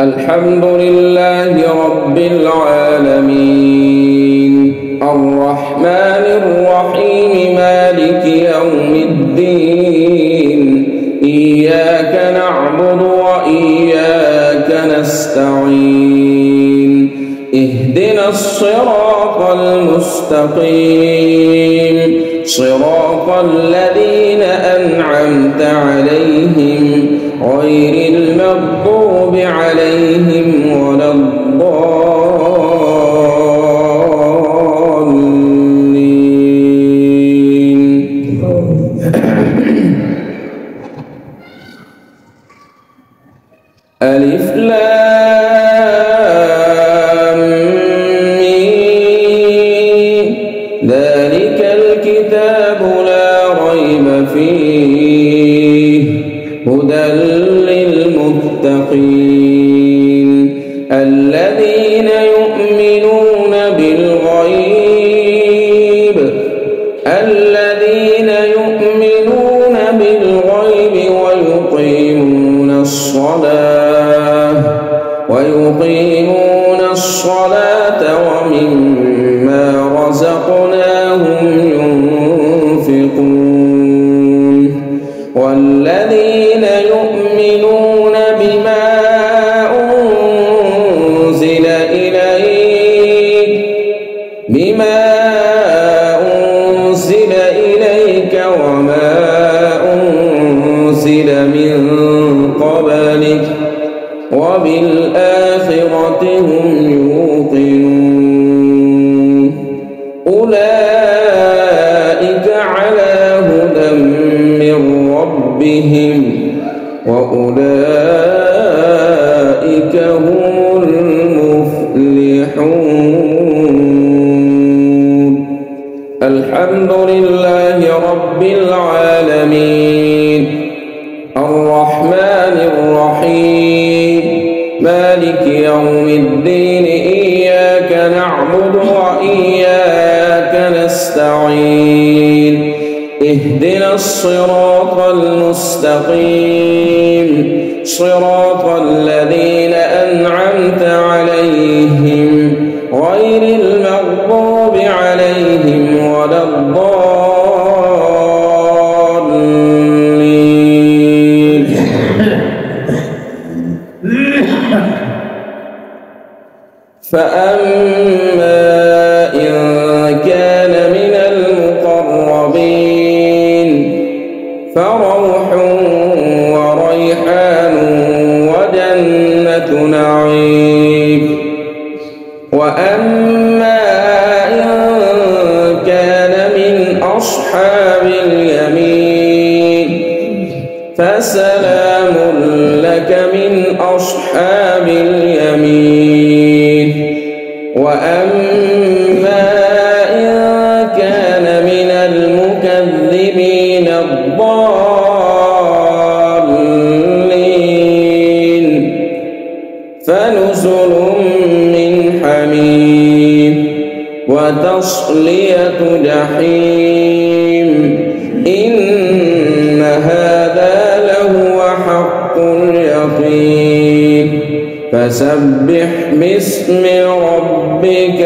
الحمد لله رب العالمين الرحمن الرحيم مالك يوم الدين إياك نعبد وإياك نستعين اهدنا الصراط المستقيم صراط الذين أنعمت عليهم غير المغضوب عليهم ولا الضالين. ألف لام ميم ذلك الكتاب لا ريب فيه هدى للمتقين الذين يؤمنون بالغيب ويقيمون الصلاة ومما رزقناهم ينفقون والذين يؤمنون بما أنزل إليك وما أنزل من قبلك وبالآخرة هم يوقنون أولئك على هدى من ربهم وأولئك هم المفلحون. الحمد لله رب العالمين الرحمن الرحيم مالك يوم الدين إياك نعبد وإياك نستعين اهدنا الصراط المستقيم صراط الذين أنعمت عليهم غير المغضوب عليهم ولا الضالين. فأما إن كان من المقربين فروح وريحان وجنة نعيم وأما إن كان من أصحاب اليمين فسلام لك من أصحاب اليمين وأما إن كان من المكذبين الضالين فنزل من حميم وتصلية جحيم إن هذا لهو حق اليقين فسبح باسم ربك